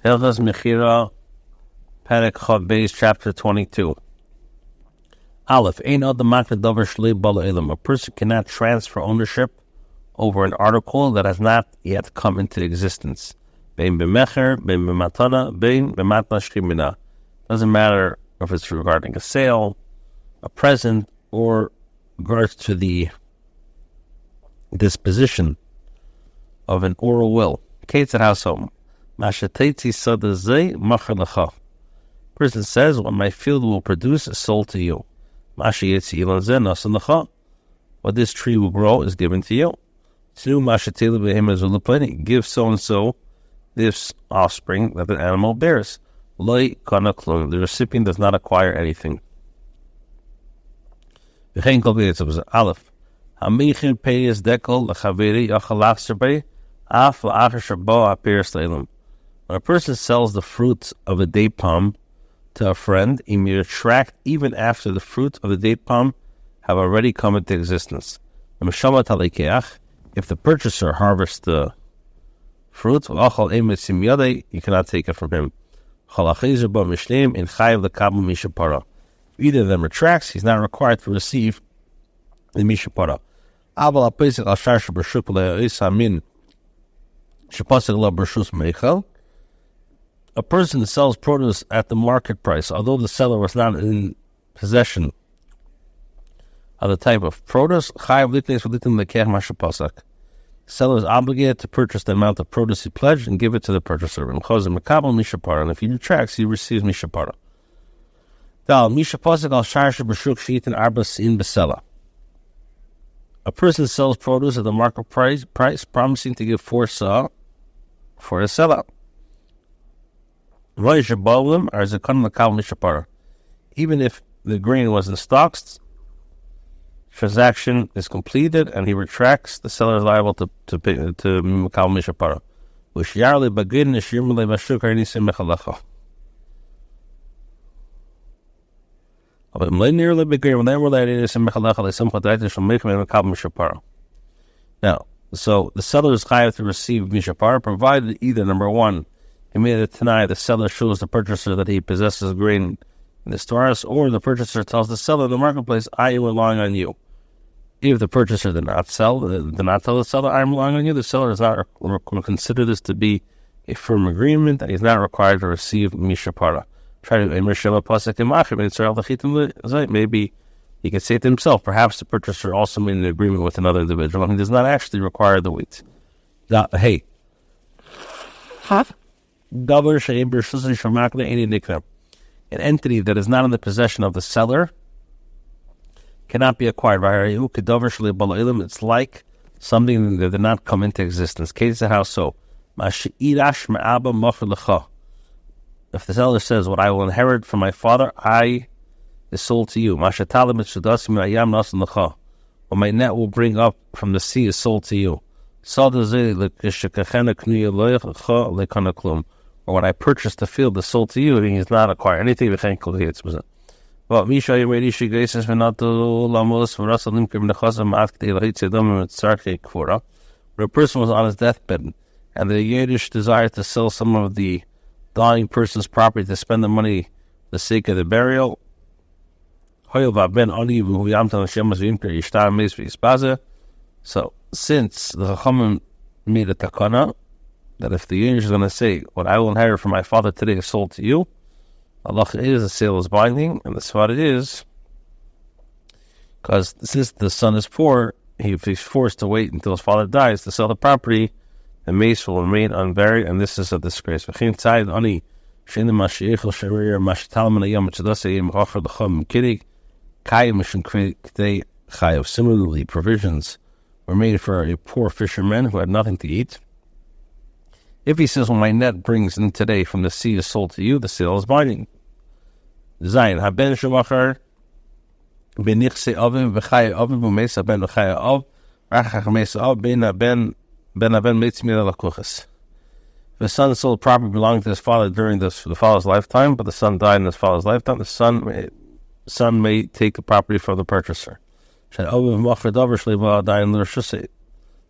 Hilchos Mechira, Perek Chav Beis, chapter 22. Aleph, Ein Ad Makna Davar Shlei Bala Ilam. A person cannot transfer ownership over an article that has not yet come into existence. Bein b'mecher, bein b'matana, bein b'matna shchimina. Doesn't matter if it's regarding a sale, a present, or regards to the disposition of an oral will. Ketzad Hasom. Mashatetzi sadazei machar lecha. Person says, what my field will produce is sold to you. Mashayetzi ilan zeh nasan lecha. What this tree will grow is given to you. Tznu mashatelu behem azulapani. Give so-and-so this offspring that the animal bears. Loi kana klum. The recipient does not acquire anything. V'chein kol b'yitzah. Aleph. Hamichir peyes dekel lechaveri yachalach serbei af la'achar shabo ha'peres le'ilam. When a person sells the fruit of a date palm to a friend, he may retract even after the fruit of the date palm have already come into existence. If the purchaser harvests the fruit, you cannot take it from him. If either of them retracts, he's not required to receive the mishapara. A person sells produce at the market price, although the seller was not in possession of the type of produce. The seller is obligated to purchase the amount of produce he pledged and give it to the purchaser. And if he retracts, he receives mishapara. A person sells produce at the market price, promising to give 4 sa for a sellout. Even if the grain was in stocks, transaction is completed and he retracts, the seller is liable to pay to Makal Mishapara. Now, so the seller is liable to receive Mishapara, provided either, number one, he made it tonight, the seller shows the purchaser that he possesses grain in the stores, or the purchaser tells the seller in the marketplace, I am relying on you. If the purchaser did not tell the seller, I am relying on you, the seller is not consider this to be a firm agreement, and he's not required to receive mishapara. Maybe he can say to himself, perhaps the purchaser also made an agreement with another individual, and he does not actually require the wheat. Hey. An entity that is not in the possession of the seller cannot be acquired. It's like something that did not come into existence. How so? If the seller says, what I will inherit from my father, is sold to you. What my net will bring up from the sea is sold to you. Or when I purchased the field, is sold to you, and he has not acquired anything. But when a person was on his deathbed, and the Yiddish desired to sell some of the dying person's property to spend the money for the sake of the burial, so since the Chachamim made a takana, that if the Yiddish is going to say, what I will inherit from my father today is sold to you, Allah is the sale is binding, and that's what it is. Because since the son is poor, if he's forced to wait until his father dies to sell the property, the mace will remain unburied, and this is a disgrace. Similarly, provisions were made for a poor fisherman who had nothing to eat. If he says, well, my net brings in today from the sea is sold to you, the sale is binding. Zayin, haben shemachar benichse avim v'chaya avim v'meisa ben v'chaya av rachach meisa av ben aben meitzmila lakuchas. The son sold property belonging to his father during the father's lifetime, but the son died in his father's lifetime. The son may take the property from the purchaser.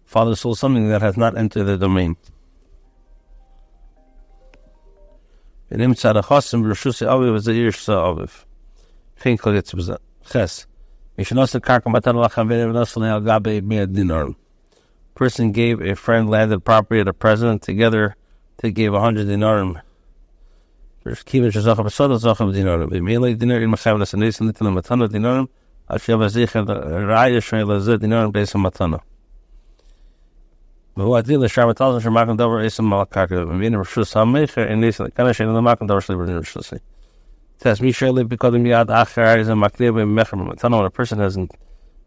Father sold something that has not entered the domain. And Imtsa the Chosim Rishus Aviv is the Yish Aviv. Chinkel gets was Ches. Mishnasa Karka Matan Lachavin Nasal Al Gabe Mea Dinar. Person gave a friend landed property at a president. Together they gave 100 dinarim. There's Kivin Shazach of Soda Zach of dinarim. Immediately dinar in Machav Nasanis and Little Matana dinarim. Ashav Azich and Raya Shayla Zed dinarim based on Matana. But what deal is Sharmatal Shamakam Dover Isam Malakaka? We mean Rishus Hamecher and Nisa Kanashin and the Makam Dover Sliver in Rishus. Test me surely because of Miad Achar is a Maklev Mecham Matana. When a person has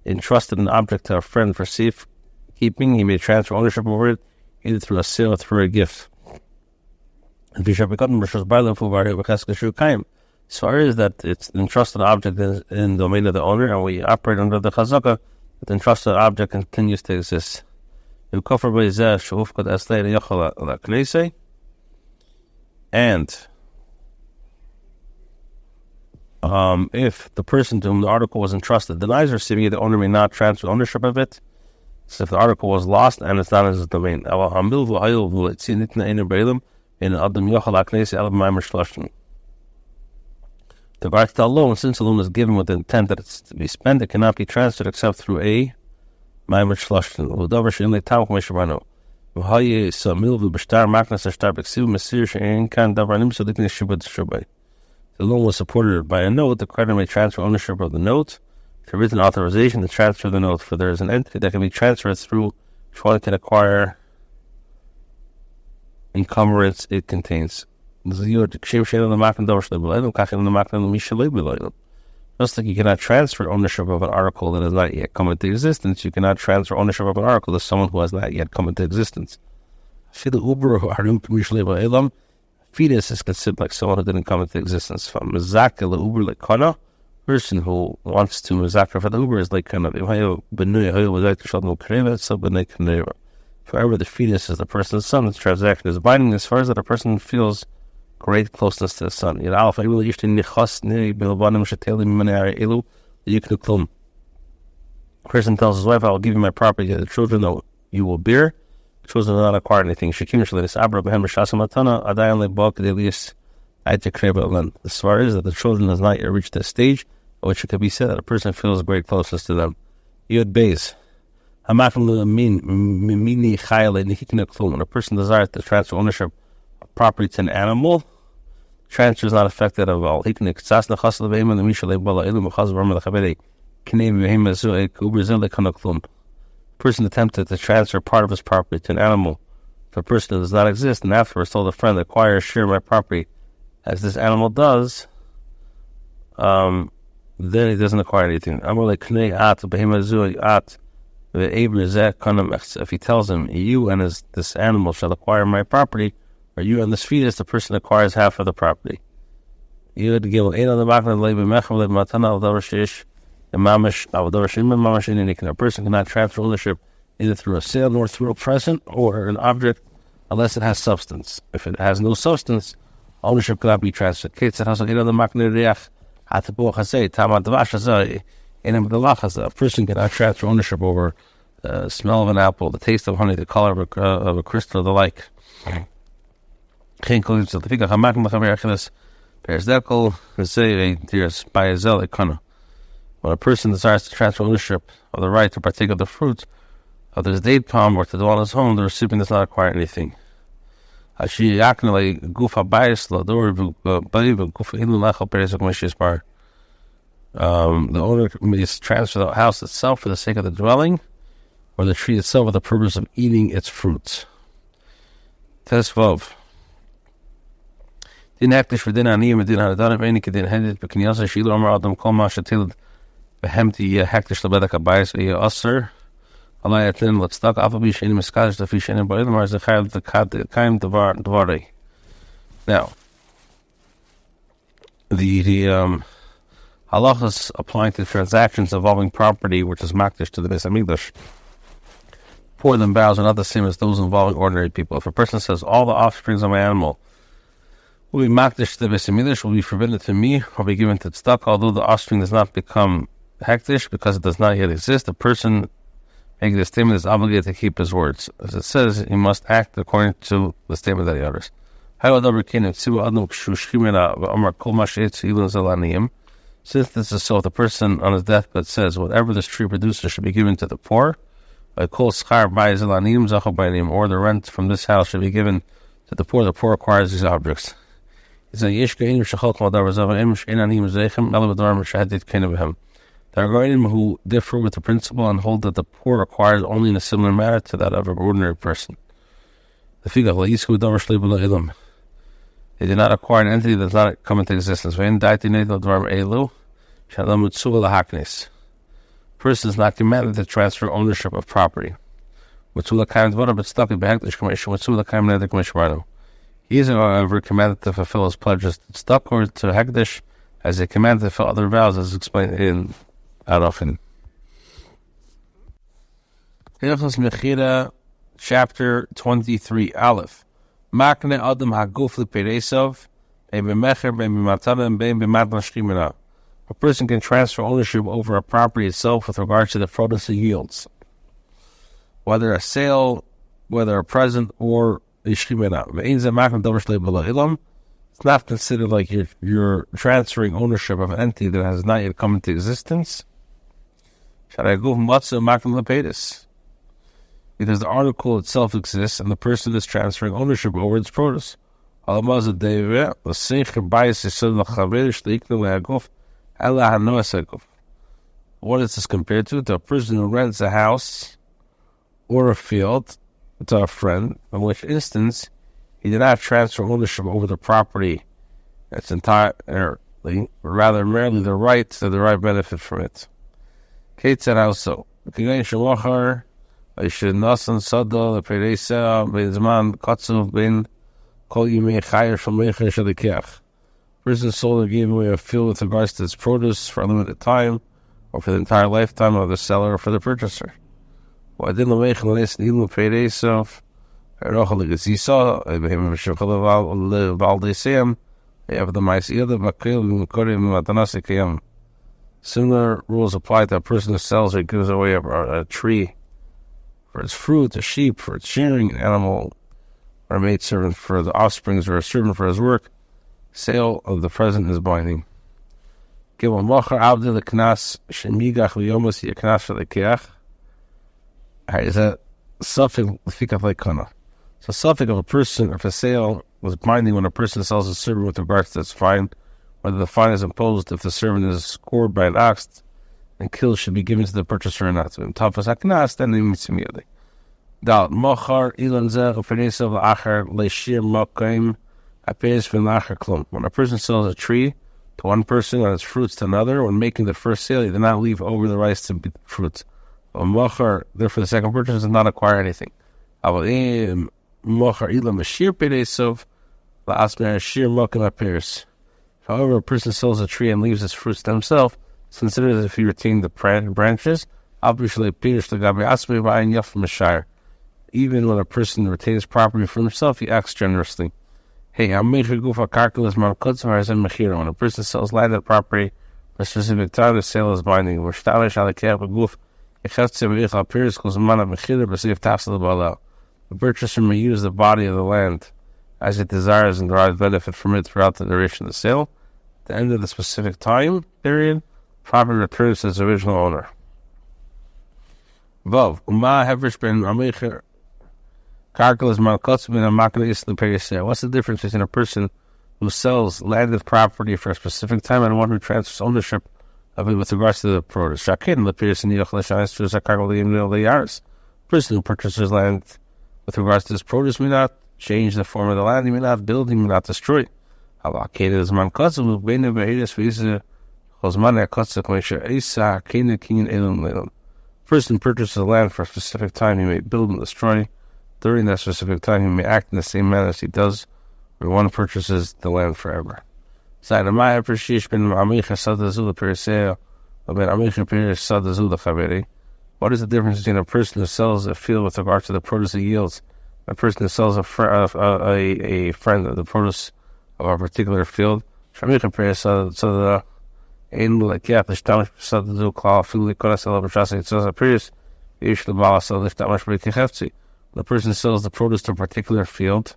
entrusted an object to a friend for safe keeping, he may transfer ownership over it either through a sale or through a gift. And as far as that it's an entrusted object in the domain of the owner, and we operate under the chazaka, that the entrusted object continues to exist. And if the person to whom the article was entrusted denies receiving it, the owner may not transfer ownership of it. So if the article was lost and it's not in his domain. The right to a loan, since a loan is given with the intent that it's to be spent, it cannot be transferred except through a Maimer Shloshten. The loan was supported by a note. The creditor may transfer ownership of the note. To written authorization to transfer the note, for there is an entity that can be transferred through which one can acquire encumbrance it contains. Just like you cannot transfer ownership of an article that has not yet come into existence, you cannot transfer ownership of an article to someone who has not yet come into existence. Fetus is considered like someone who didn't come into existence. From person who wants to mizakar for the Uber is like kind of forever the fetus is the person's son. This transaction is binding as far as that a person feels great closeness to the son. Person tells his wife, I will give you my property to the children that you will bear. Children will not acquire anything. As far as that the children has not yet reached that stage at which it could be said that a person feels great closeness to them. Yud Beis. When a person desires to transfer ownership of property to an animal, transfer is not affected at all. A person attempted to transfer part of his property to an animal. If a person does not exist and afterwards told a friend to acquire a share of my property as this animal does, then he doesn't acquire anything. If he tells him, you and this animal shall acquire my property, or you and this fetus, the person acquires half of the property. A person cannot transfer ownership either through a sale nor through a present or an object unless it has substance. If it has no substance, ownership cannot be transferred. A person cannot transfer ownership over the smell of an apple, the taste of honey, the color of a crystal, the like. When a person desires to transfer ownership of the right to partake of the fruit of this date palm or to dwell in his home, the recipient does not acquire anything. The owner may transfer the house itself for the sake of the dwelling, or the tree itself for the purpose of eating its fruits. Tesvav. Din hektish for din aniyim din hadarim eini kedin hedit b'kinyasa shilu amar adam kol ma shetil behemti hektish lebedek abayis v'yeh aser alay atlin letzdak afabi sheini miskadish lefi sheini ba'il mar zechayel kaim dvarei. Now, the halachas applying to transactions involving property which is makdish to the Beis Hamikdash, poor than vows are not the same as those involving ordinary people. If a person says, all the offsprings of my animal will be makdish to the Beis Hamikdash, will be forbidden to me, or be given to tzedakah, although the offspring does not become hektish because it does not yet exist, the person making the statement is obligated to keep his words. As it says, he must act according to the statement that he utters. Since this is so, the person on his deathbed says, whatever this tree produces should be given to the poor, or the rent from this house should be given to the poor acquires these objects. There are Goyim who differ with the principle and hold that the poor acquires only in a similar manner to that of an ordinary person. They do not acquire an entity that does not come into existence. Person is not commanded to transfer ownership of property. He is, however, commanded to fulfill his pledges to tzedakah or to hekdesh, as a commanded to fulfill other vows, as explained in Arachin. Hilchos Mechira, chapter 23, Aleph. Makne Adam haguf leperesov, bein b'mecher, bein b'matana, and bein b'matna shchimena. A person can transfer ownership over a property itself with regard to the produce it yields, whether a sale, whether a present, or a shchimena. It's not considered like you're transferring ownership of an entity that has not yet come into existence. Because the article itself exists and the person is transferring ownership over its produce. What is this compared to? To a person who rents a house or a field to a friend, in which instance he did not transfer ownership over the property its entirely, but rather merely the right to the right benefit from it. Kate said also, person sold a gave away a field with regards to its produce for a limited time, or for the entire lifetime of the seller or for the purchaser. Similar rules apply to a person who sells or gives away a tree for its fruit, a sheep for its shearing, an animal or a maidservant for the offsprings, or a servant for his work. Sale of the present is binding. Is that something? So something of a person, if a sale was binding when a person sells a servant with regards to its fine, whether the fine is imposed if the servant is scored by an ox and killed should be given to the purchaser or not. Then they meet immediately. When a person sells a tree to one person and its fruits to another, when making the first sale, he did not leave over the rights to the fruits. Therefore, the second purchase does not acquire anything. However, a person sells a tree and leaves its fruits to himself, it's considered as if he retained the branches. Even when a person retains property for himself, he acts generously. When a person sells land and property for a specific time, the sale is binding. The purchaser may use the body of the land as it desires and derive benefit from it throughout the duration of the sale. At the end of the specific time period, property returns to its original owner. What's the difference between a person who sells landed property for a specific time and one who transfers ownership of it with regards to the produce? A person who purchases land with regards to his produce may not change the form of the land, he may not build, he may not destroy. Person purchases land for a specific time, he may build and destroy. During that specific time, he may act in the same manner as he does when one purchases the land forever. What is the difference between a person who sells a field with regard to the produce it yields, and a person who sells a friend of the produce of a particular field? When a person sells the produce to a particular field,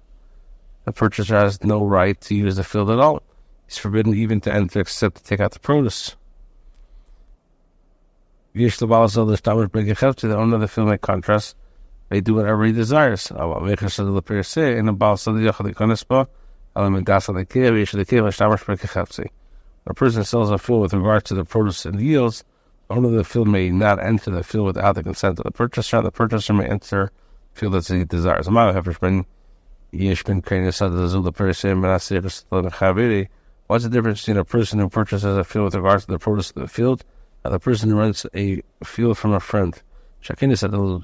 the purchaser has no right to use the field at all. He's forbidden even to enter except to take out the produce. The owner of the field may contrast, may do whatever he desires. A person sells a field with regard to the produce and yields. The owner of the field may not enter the field without the consent of the purchaser. The purchaser may enter the field as he desires. What's the difference between a person who purchases a field with regard to the produce of the field and the person who rents a field from a friend? So the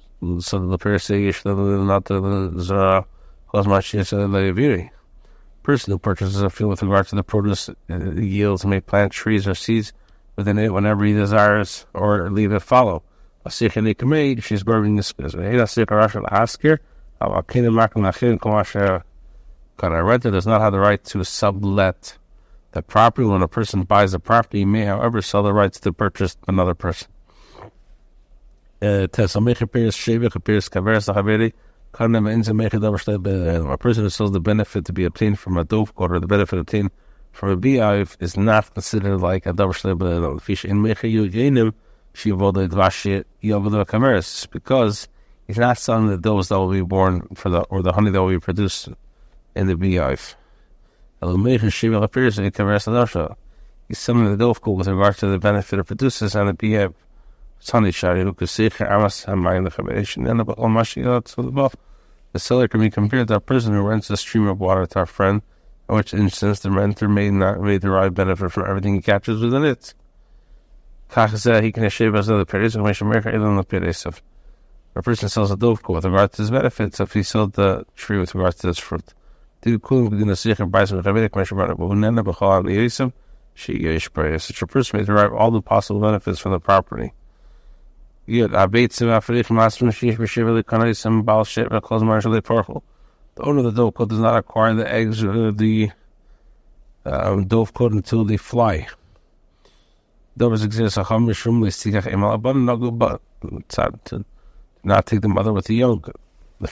person who purchases a field with regard to the produce yields may plant trees or seeds within it whenever he desires, or leave it fallow. She's guarding the space. A renter does not have the right to sublet the property. When a person buys a property, he may, however, sell the rights to purchase another person. A person who sells the benefit to be obtained from a dovkot or the benefit obtained from a beehive is not considered like a davar shlei b'leil. Because he's not selling the doves that will be born or the honey that will be produced in the beehive. He's selling the dovkot with regard to the benefit it produces and the beehive. The seller can be compared to a person who rents a stream of water to a friend, in which instance the renter may derive benefit from everything he catches within it. He can shave as other periods and make a person sells a dovkot with regard to his benefits if he sold the tree with regard to its fruit. Such a person may derive all the possible benefits from the property. The owner of the dovkot does not acquire the eggs of the dovkot until they fly. Dovers exist to not take the mother with the young. The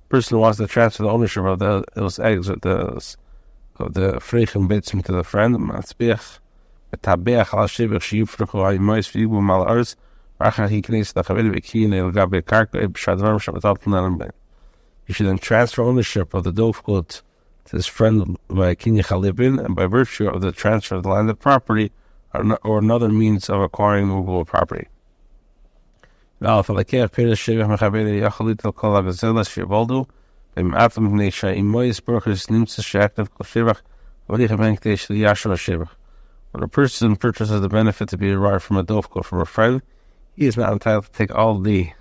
person who wants to transfer the ownership of those eggs of the frechim beitzim to the friend. He should then transfer ownership of the dovkot to his friend by kinyan chalibin, and by virtue of the transfer of the landed property or another means of acquiring movable property. When a person purchases the benefit to be derived from a dovkot from a friend, he is not entitled to take all the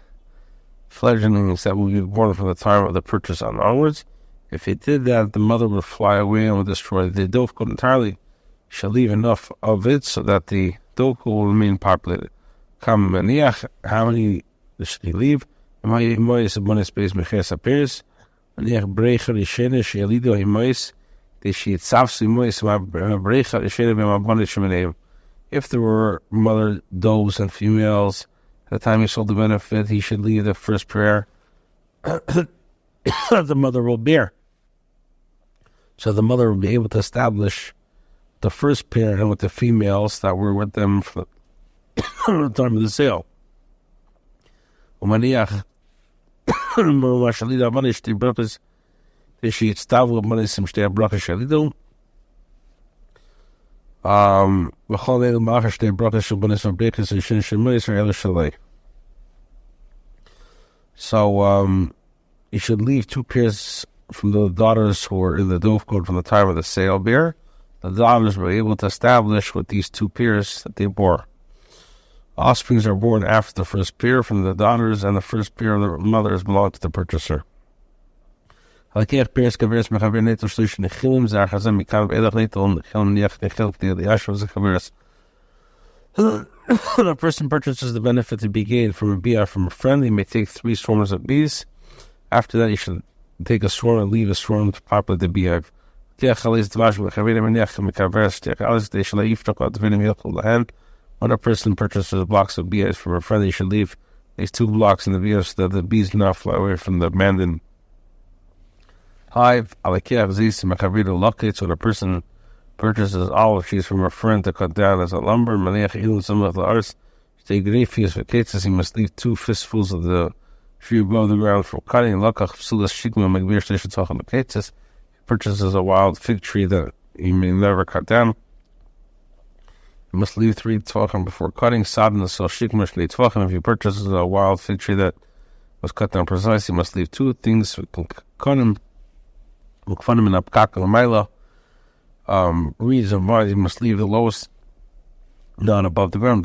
fledglings that will be born from the time of the purchase on onwards. If he did that, the mother would fly away and would destroy the dovkot entirely. He shall leave enough of it so that the dovkot will remain populated. How many should he leave? If there were mother doves and females at the time he sold the benefit, he should leave the first pair the mother will bear. So the mother will be able to establish the first pair and with the females that were with them for the time of the sale. So you should leave two pairs from the daughters who were in the dovkot from the time of the sale bear. The daughters were able to establish with these two pairs that they bore. Offsprings are born after the first pair from the daughters, and the first pair of the mothers belong to the purchaser. A person purchases the benefit to be gained from a bee from a friend. He may take 3 swarms of bees. After that, he should take a swarm and leave a swarm to populate the beehive. When a person purchases blocks of beehives from a friend, he should leave these 2 blocks in the view so that the bees do not fly away from the abandoned hive. So the person purchases olive trees from a friend to cut down as a lumber. He must leave 2 fistfuls of the tree above the ground for cutting. He purchases a wild fig tree that he may never cut down. He must leave 3 tvachim before cutting. If he purchases a wild fig tree that was cut down precisely, he must leave 2 things. Reeds and vines, he must leave the lowest, not above the ground.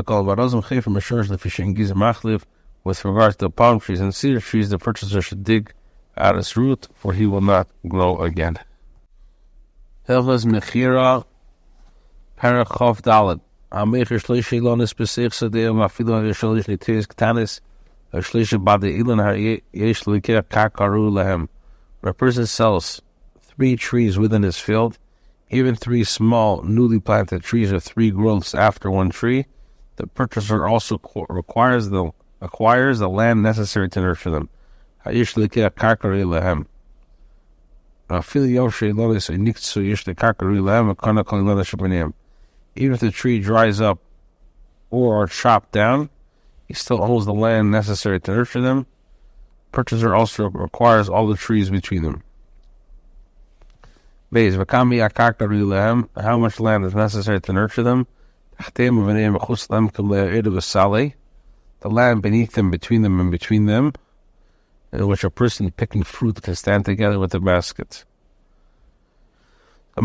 With regards to palm trees and cedar trees, the purchaser should dig at its root, for he will not grow again. Hilchos Mechira, Perek Chof Dalet. Amecher shlishi lonis b'seich sadeh ma'afilu ha'yesholish l'teis k'tanis ha'shlishi b'adei ilan ha'yesh l'ikeh kakaru lehem. When a person sells 3 trees within his field, even 3 small, newly planted trees or 3 growths after 1 tree, the purchaser also acquires the land necessary to nurture them. Ha'yesh l'ikeh kakaru lehem. Even if the tree dries up or are chopped down, he still owns the land necessary to nurture them. Purchaser also requires all the trees between them. How much land is necessary to nurture them? The land beneath them, between them, and between them, in which a person picking fruit can stand together with a basket. The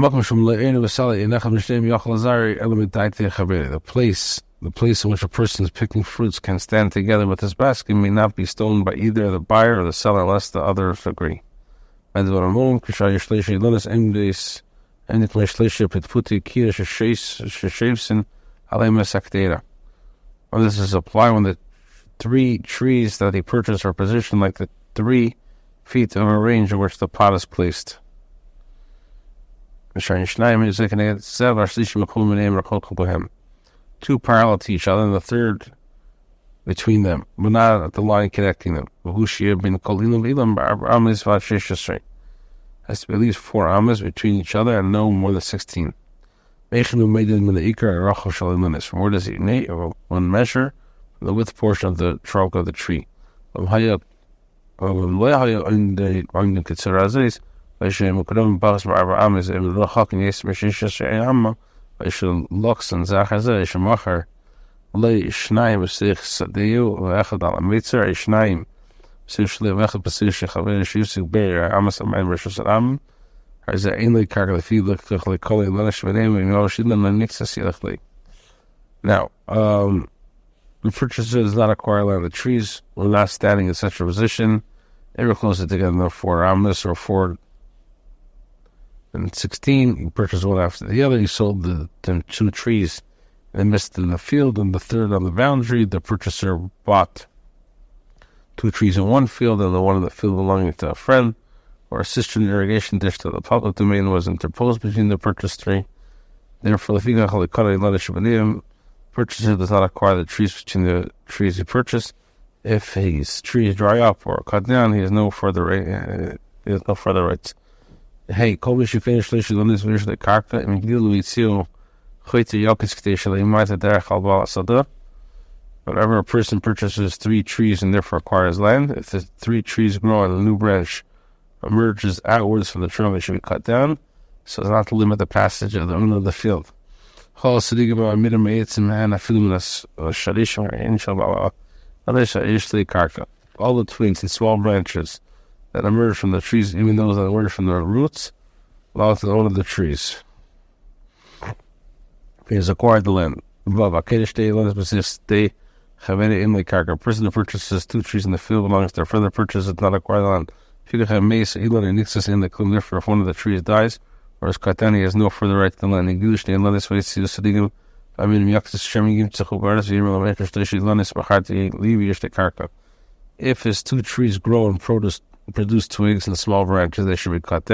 place in which a person is picking fruits can stand together with his basket may not be stolen by either the buyer or the seller unless the others agree. When this is applied, when the 3 trees that he purchased are positioned like the 3 feet of a range in which the pot is placed. 2 parallel to each other, and the 3rd between them, but not at the line connecting them. Has to be at least 4 amas between each other and no more than 16. From where does he one measure? From the width portion of the trunk of the tree. Now, the purchaser does not acquire land. The trees were not standing in such a position. They were closer together, 4 amas or 4 and 16. He purchased one after the other. He sold the 2 trees in the midst of the field, and the 3rd on the boundary. The purchaser bought 2 trees in one field, and the one in the field belonging to a friend or a cistern irrigation dish to the public domain was interposed between the purchased tree. Therefore, the purchaser does not acquire the trees between the trees he purchased. If his trees dry up or cut down, he has no further rights. Hey, whenever a person purchases 3 trees and therefore acquires land, if the 3 trees grow and a new branch emerges outwards from the trunk, they should be cut down, so as not to limit the passage of the owner of the field. All the twigs and small branches that emerge from the trees, even those that emerge from the roots, belong to the owner of the trees. He has acquired the land. A person who purchases 2 trees in the field belongs to their further purchase does not acquire the land. Therefore, if one of the trees dies or is cut down, he has no further right to the land. If his 2 trees grow and produce twigs and small branches, they should be cut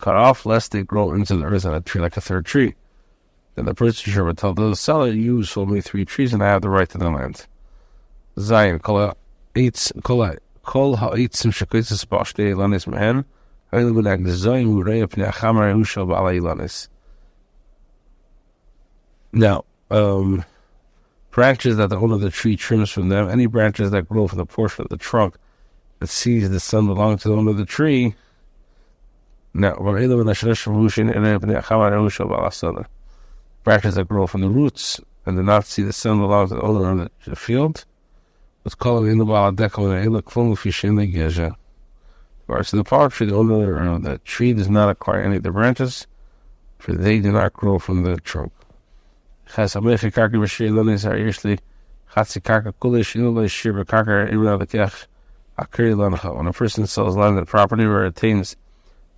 off, lest they grow into the earth on a tree like a 3rd tree. Then the purchaser would tell the seller, "You sold me 3 trees, and I have the right to the land." Zion, Kol ha'etzim shekoitzes b'ashtei ilanis mehen, ha'elu b'nag dezoyim u'rei p'nei achamar ehushal b'ala ilanis. Now, branches that the owner of the tree trims from them, any branches that grow from the portion of the trunk that sees the sun belong to the owner of the tree. Now, branches that grow from the roots and do not see the sun belong to the owner of the field. What's called in the Whereas in the palm tree, the owner of the tree does not acquire any of the branches, for they do not grow from the trunk. When a person sells land and property or retains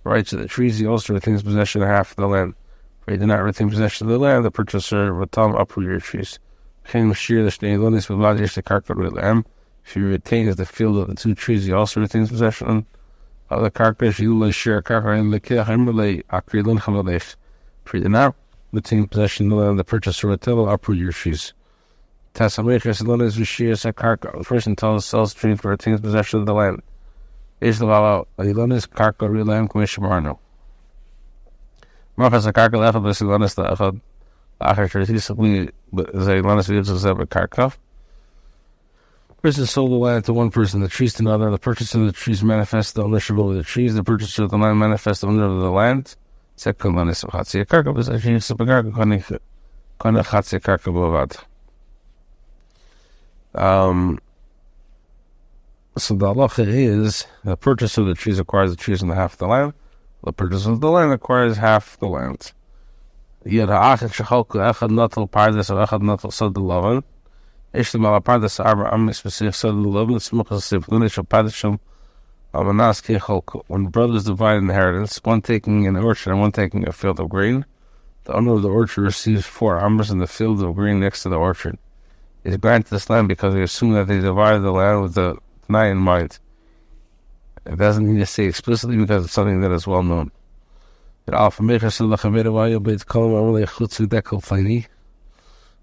rights to the trees, he also retains possession of half of the land. For he did not retain possession of the land, the purchaser will uproot your trees. If he retains the field of the two trees, he also retains possession of the carcass. For he did not retain possession of the land, the purchaser will uproot your trees. The person sells trees but retains possession of the land. Person sold the land to one person, the trees to another. The purchaser of the trees manifests the ownership over the trees. The purchaser of the land manifests the ownership of the land. So the halacha is the purchaser of the trees acquires the trees and half of the land. The purchaser of the land acquires half the land. When brothers divide inheritance, one taking an orchard and one taking a field of grain, the owner of the orchard receives 4 amras in the field of grain next to the orchard. He is granted this land because they assume that they divided the land with the Tanai in mind. It doesn't need to say explicitly because it's something that is well known.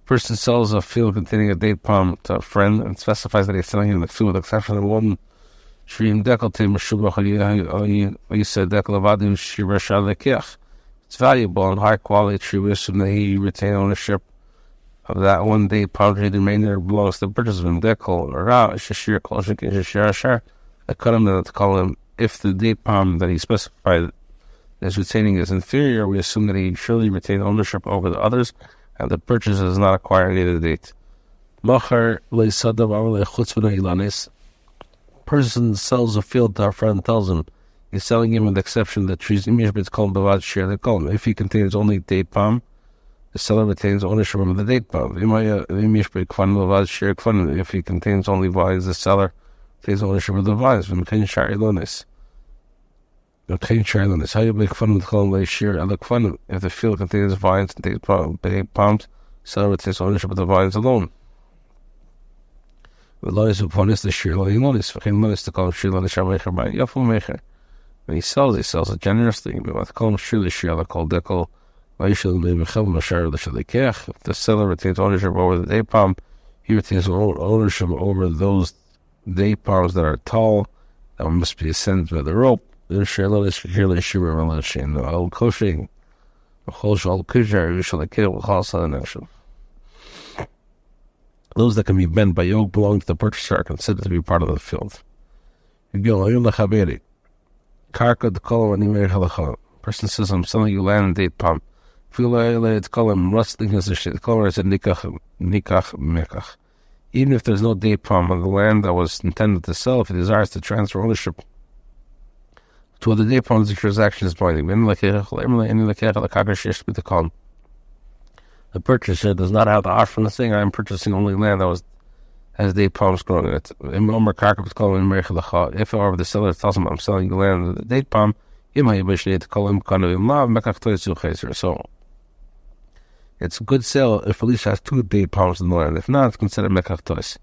Person sells a field containing a date palm to a friend and specifies that he's selling him the field with the exception of one tree. It's valuable and high quality tree. We assume that he retain ownership of that one date palm tree. The remainder belongs to the purchaser of him. I cut him to call him. If the date palm that he specified as retaining is inferior, we assume that he surely retained ownership over the others, and the purchaser does not acquire any of the date. Person sells a field to our friend, tells him he's selling him with the exception of the trees. If he contains only date palm, the seller retains ownership of the date palm. If he contains only vines, the seller retains ownership of the vines. How you make fun of the column share? I look fun if the field contains vines and date palms, seller retains ownership of the vines alone. When he sells it generously. If the seller retains ownership over the date palm, he retains ownership over those date palms that are tall, that must be ascended by the rope. Those that can be bent by yoke belonging to the purchaser are considered to be part of the field. Person says, I'm selling you land and date palm. Even if there's no date palm on the land that was intended to sell, if he desires to transfer ownership to other date palms, the transaction is binding. The purchaser does not have the option of saying, I am purchasing only land that has date palms growing in it. If, however, the seller tells him, I'm selling the land with the date palm, so it's a good sale if at least has 2 date palms in the land. If not, it's considered mekach tois.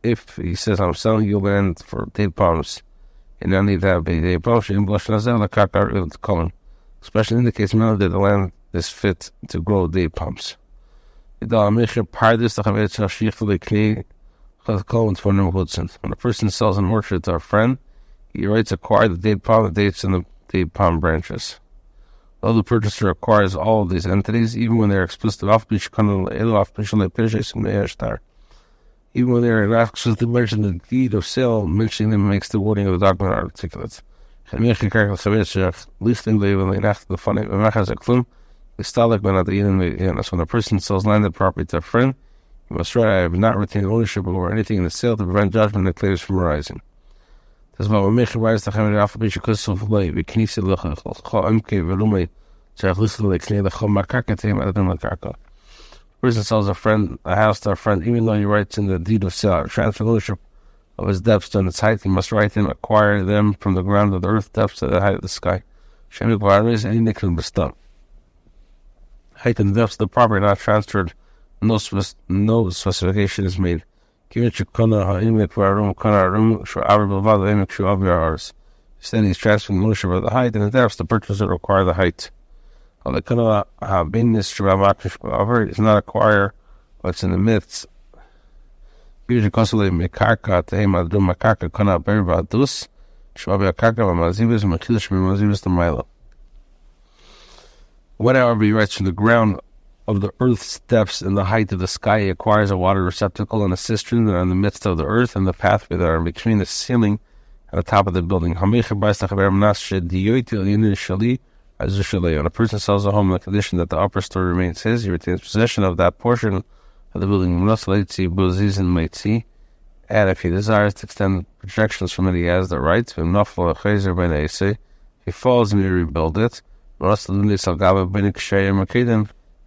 If he says, I'm selling you land for date palms, and I need that date palms, especially in the case now that the land is fit to grow date palms. When a person sells an orchard to a friend, he writes acquire the date palm, the dates, and the date palm branches. Though the purchaser acquires all of these entities, even when they are explicit, even when they are not explicitly mentioned in the deed of sale, mentioning them makes the wording of the document articulate. When a person sells landed property to a friend, he must write, I have not retained ownership over anything in the sale to prevent judgment and claims from arising. The person sells a house to a friend, even though he writes in the deed of sale, transfer ownership of his depths and its height, he must write them, acquire them from the ground of the earth, depths to the height of the sky. Height and depths of the property are not transferred, no specification is made. Instead, he's transferring ownership of the height and the depths. The purchaser require the height. It's not acquire what's in the midst. Whatever he writes from the ground of the earth's depths and the height of the sky, he acquires a water receptacle and a cistern that are in the midst of the earth and the pathway that are between the ceiling and the top of the building. When a person sells a home in the condition that the upper story remains his, he retains possession of that portion of the building. And if he desires to extend projections from it, he has the right. If he falls, he may rebuild it.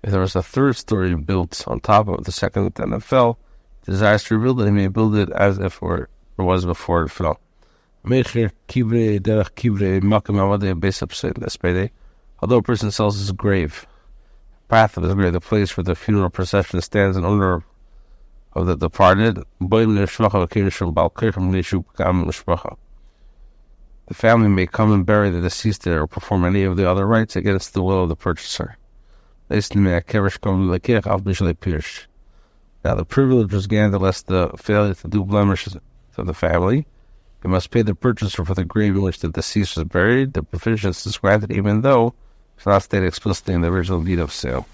If there was a third story built on top of the second and it fell, he desires to rebuild it, he may build it as if it was before it fell. Although a person sells his grave, path of his grave, the place where the funeral procession stands in honor of the departed, the family may come and bury the deceased there or perform any of the other rites against the will of the purchaser. Now the privilege was granted lest the failure to do blemishes to the family. He must pay the purchaser for the grave in which the deceased was buried. The provision is granted even though it's not stated explicitly in the original deed of sale.